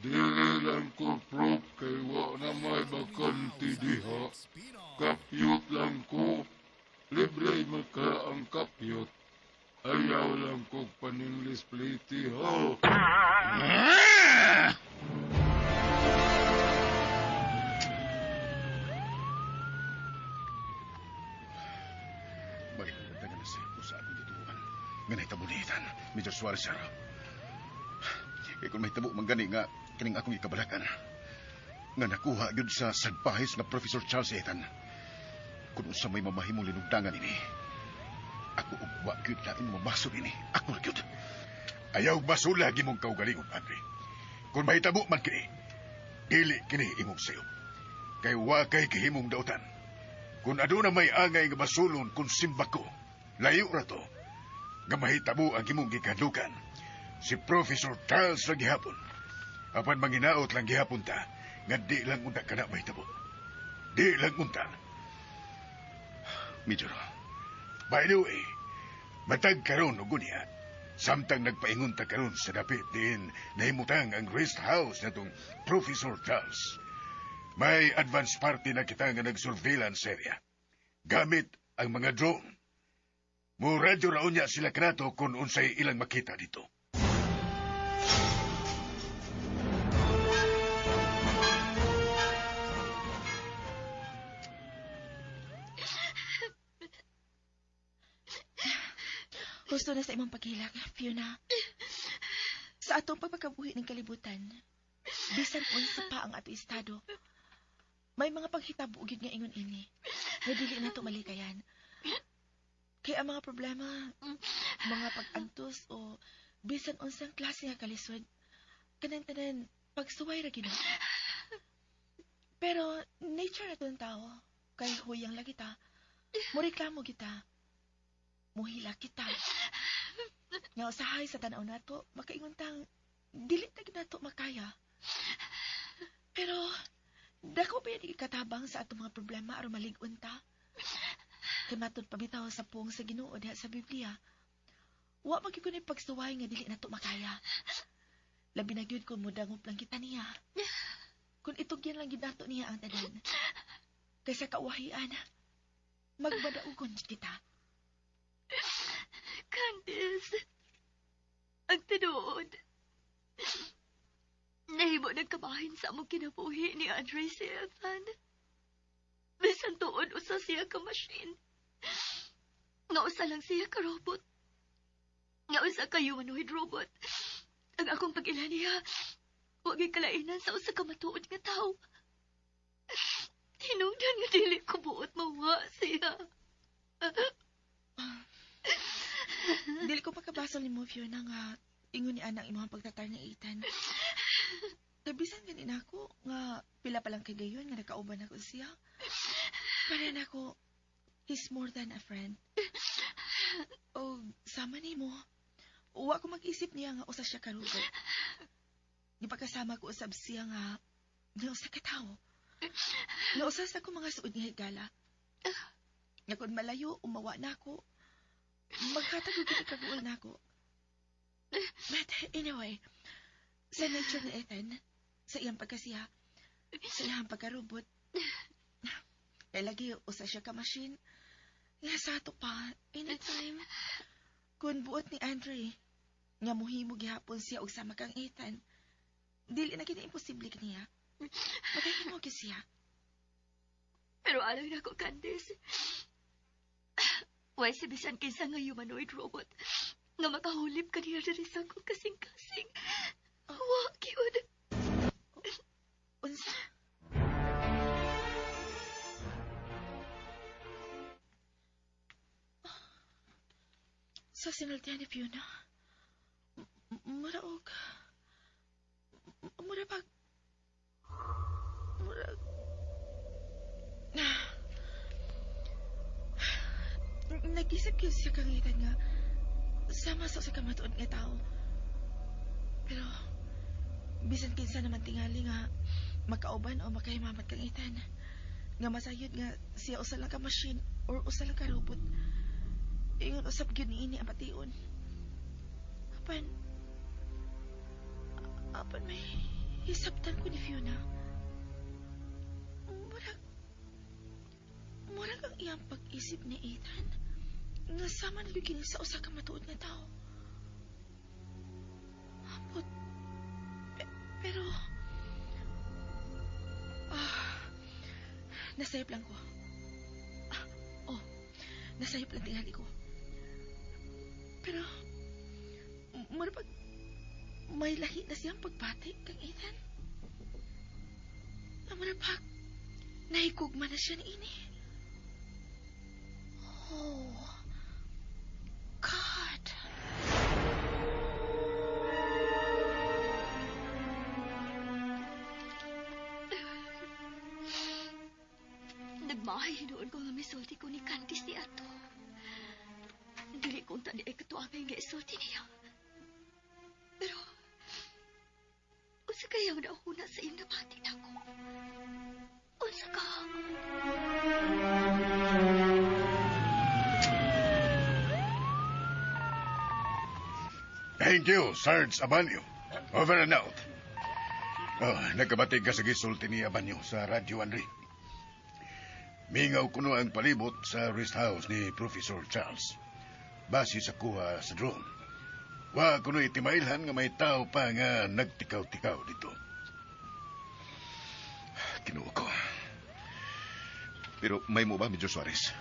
Dili lang ko, Prof, kay wa na may bakanti diha. Kapyot lang ko. Libre maka ang kapyot. Ayaw lang ko paninglis pliti, ho. Balik na taga na sa sa akong tutuan. Nga nahitabulitan, Major Suarez, sir. Kung mahitabo manggani nga kining akong ikabalakan. Nga nakuha yun sa sagpahis na Professor Charles Ethan. Kung sa may mamahimong linugdangan ini, ako ugwa kyud lain mabaso ini. Ako na kyud. Ayaw basula gimong kaugalingon, Andre. Kung mahitabo man kini, dili kini imong sayo. Kay wa kay kahimong dautan. Kung aduna may angay nga basulon kung simba ko, layo ra to. Nga mahitabo ang imong gikadukan. Si Professor Charles lang gihapon. Apan manginaot lang gihapon ta, nga di lang unta ka na mahitabo. Di lang unta. Major, by the way, matag karon og gunya. Samtang nagpaingon ta karon sa dapit din nahimutang ang rest house natong Professor Charles. May advance party na kita nga nag-surveillance area. Gamit ang mga drone. Muradyo raon niya sila kanato kung unsay ilang makita dito. Gusto na sa imong paghilag, Fiona. Sa atong pagpakabuhi ng kalibutan, bisan unsa pa ang ato estado, may mga paghitabo ugid nga ingon ini, nga dili nato malikayan. Kaya ang mga problema, mga pag-antos o bisan unsang klase nga kalisod, kanang-tanan pagsuway ra gina. Pero nature na itong tao, kay huyang lagi ta, mureklamo kita, muhila kita. Nga usahay sa tanaw nato, makaingon tang dili na gid nato makaya. Pero dako pa yan ikatabang sa atong mga problema aron malig-on ta. Kay matod pabitaw sa puong sa Ginoo diha sa Biblia. Wa magigunay pagsuway nga dili nato makaya. Labi na gyud kung mudangop lang kita niya. Kung itugyan lang gid nato niya ang tanan. Kaysa kawahian, magbadaugon kita. Candice, ang tinuod. Nahimo nagkabahin sa among kinabuhi ni Andre si Ethan. Bisan tuod usa siya ka machine. Nga usa lang siya ka robot. Nga usa ka humanoid robot. Ang akong pag-ila niya, huwag kalainan sa usa ka matuod nga tao. Hinungdan nga dili ko buot mawa siya. Dili ko makabasol ni mo, Fiona, nga ingon ni anang imong pagtatar ni Ethan. Kabisan ganin ako nga pila pa lang kay gayon nga nakauban ako siya. Para na ako, he's more than a friend. O sama ni mo, uwa ko mag-isip niya nga usa siya karugo. Di pagkasama ko usab siya nga usa ka tao. Nga usa sa ko mga suod nga higala. Nga kung malayo, umawa na ako. Magkatagod yung ikaguol na ako. But anyway, sa nature ni Ethan, sa iyang pagkasiya, sa iyang pagkarobot, kaya lagi usa siya ka machine, nga sa ato pa, anytime, kung buot ni Andre, nga muhimo gihapon siya og sama kang Ethan, dili na kini imposible kaniya. Magahimo gyud siya. Pero alam na ko, Candice. Why si bisan kinsa nga humanoid robot nga makahulip ka niya diri sa akong kasing-kasing. Wa gyud. Unsa? Sa sinultihan ni Fiona, mura pag nag-isip ko siya kangitan nga sama sa kamatuod nga tao. Pero bisan kinsa naman tingali nga makauban o makahimamat kang itan nga masayod nga siya usa lang ka machine or usa lang ka robot. Ingon usab gyud niini ang pation. Apan may hisabtan ko ni Fiona. Murag ang iyang pag-isip ni Ethan nga sama na bigyan sa usa ka matuod nga tao. Ambot. Pero nasayop lang ko. Nasayop lang tingali ko. Pero murag may lahi na siyang pagbati kang Ethan. Murag nahigugma na siya ni ini. Oh, God. Nagmahay hinuon ko nga misulti ko ni Candice ni Ato. Dili kong tani ay katuangay nga isulti niya. Pero, unsa kaya na ako na sa iyong nabati na ko? Unsa ka? Thank you, Sarge Abanyo. Over and out. Oh, nagkabatig ka sa gisulti ni Abanyo sa radyo, Henry. Mingaw kuno ang palibot sa rest house ni Professor Charles. Base sa kuha sa drone. Wa kuno itimailhan nga may tao pa nga nagtikaw-tikaw dito. Kinuha ko. Pero may mo ba, Major Suarez?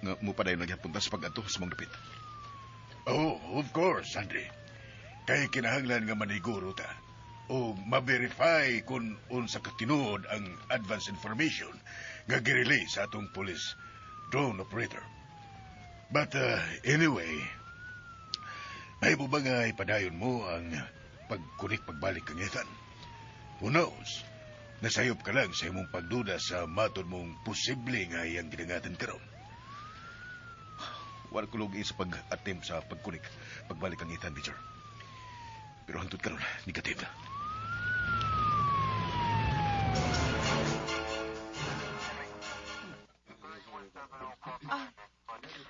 Nga mo pa dayon naghapunta sa pag-ato sa mga dapit? Oh, of course, Andre. Kay kinahanglan nga maniguro ta. O ma-verify kung unsa katinuod ang advance information nga girelay sa atong police drone operator. But anyway, may mo ba nga ipadayon mo ang pagkunik pagbalik kang Ethan? Who knows? Nasayop ka lang sa imong pagduda sa matod mong posible nga iyang ginangatan karon. Wala ko lugi sa pag-attempt sa pagkunik pagbalik kang Ethan, Major. Pero hantod karon, negative.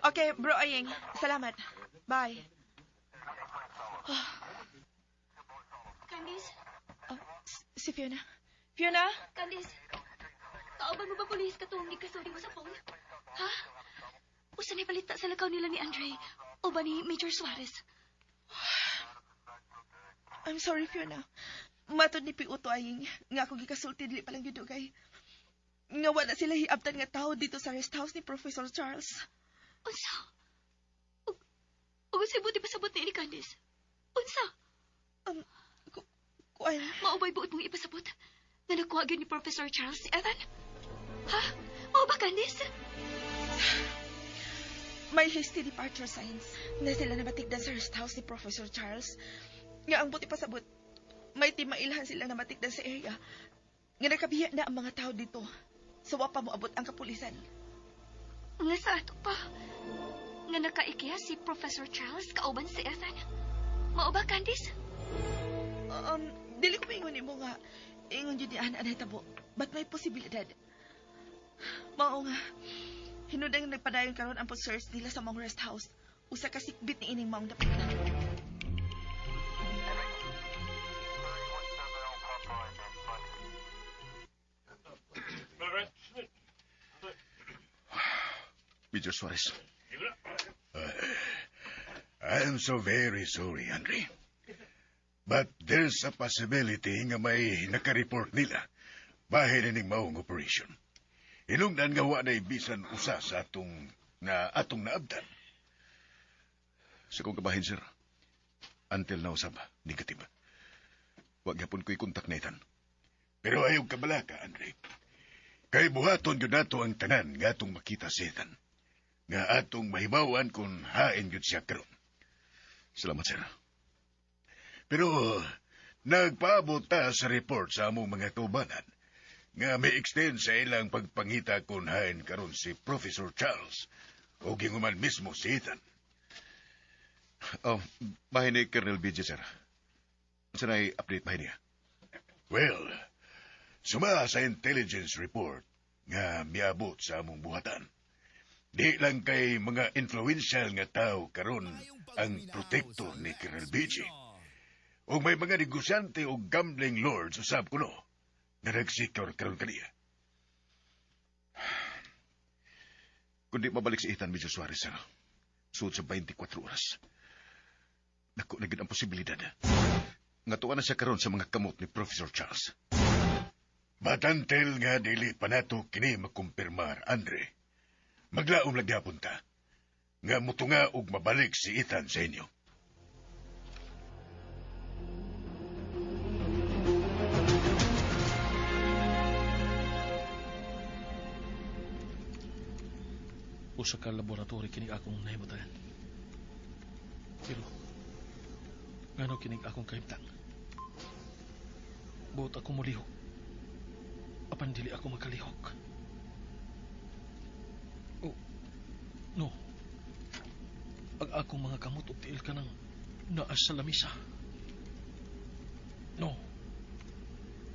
Okay, bro Aying. Salamat. Bye. Candice? Si Fiona. Fiona? Candice? Kauban mo ba pulis katong gikasuri mo sa phone? Ha? Usa na balita sa lakaw nila ni Andre o ba ni Major Suarez? I'm sorry, Fiona. Matod ni Piuto Aying nga ako gikasulti dili palang gidugay. Nga wala sila hiabtan nga tao dito sa rest house ni Professor Charles. Unsa? Ug sa buti pasabot ni Candice? Unsa? Kuan. Maubay buot mong ipasabot na nakuha gyud ni Professor Charles si Ethan? Ha? Mao ba, Candice? May hasty departure signs na sila nabatigdan sa rest house ni Professor Charles. Nga ang buti pasabot, may timailhan sila na matigdan sa area. Nga nakabiya na ang mga tao dito. So wa pa mo abot ang kapulisan. Nga sa ato pa. Nga nakaikiya si Professor Charles kauban si Ethan. Mao ba, Candice? Dili ko maingon mo nga. Ingon yun ni Ana tabo. Ba't may posibilidad? Mao nga. Hinudang nagpadayon karon ang pag-search nila sa mong rest house. Usa ka sikbit ni ining maong dapit na. Major Suarez. I'm so very sorry, Andre. But there's a possibility nga may nakareport nila bahay na ning maong operation. Hinungdan nga wa na bisan usa sa atong naabdan. Sa kong kabahin, sir, until now, sab, negative. Wag yapon ko'y kontak na itan. Pero ayaw kabala ka, Andre. Kay buhaton yun nato ang tanan nga atong makita sa itan. Nga atong mahibawan kung hain yun siya karon. Salamat, sir. Pero nagpaabot ta sa report sa among mga tubanan nga may extend sa ilang pagpangita kung hain karon si Professor Charles o ginguman mismo si Ethan. Bahay ni Colonel BJ, sir. Sanay update bahay niya? Well, suma sa intelligence report nga miabot sa among buhatan. Di lang kay mga influential nga tao karon ang protektor ni Colonel BJ. O may mga negosyante o gambling lords usab kuno na nagsikor karon kaniya. Kundi mabalik si Ethan, Major Suarez, sir, suod sa 24 oras. Naku, naging ang posibilidad. Nga tuwa na siya karon sa mga kamot ni Professor Charles. Batantel nga dili pa nato kini makumpirmar, Andre. Maglaom lagyapon ta. Nga mutunga og mabalik si Ethan sa inyo. Usa ka laboratory kining akong nahibutagan. Pero ngano kining akong kahimtang? Buot ako mulihok. Apan dili ako makalihok. Oh, no. Ang akong mga kamot ug tiil ka ng naas sa lamisa. No.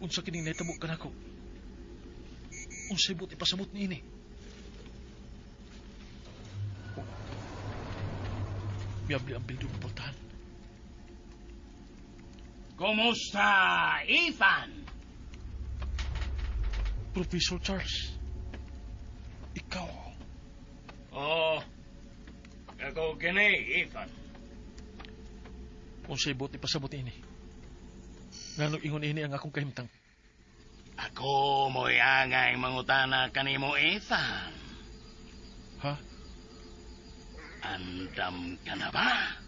Unsa kining nahitabo ka nako? Unsay buot ipasabot ni ini? Miyabli ang bildo ng portahan. Kumusta, Ethan? Professor Charles. Ikaw. Oh, ako kini, Ethan. Unsay buti pasabot ini. Nganong ingon ini ang akong kahimtang. Ako mo'y angay mangutana kanimo, Ethan. Ha? Andam ka na ba?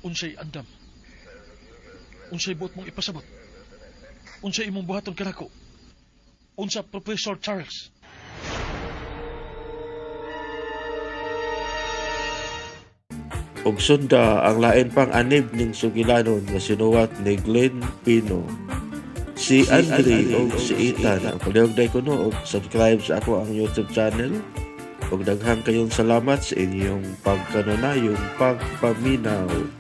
Unsay andam. Unsay buot mong ipasabot. Unsay imong buhaton kanako. Unsa Professor Charles. Og sunda ang lain pang anib ning sugilanon nga sinuwat ni Glenn Pino. Si Andre o si Ethan ang palihog ko no og subscribe sa ako ang YouTube channel. Og daghang kayong salamat sa inyong pagkanunayong pagpaminaw.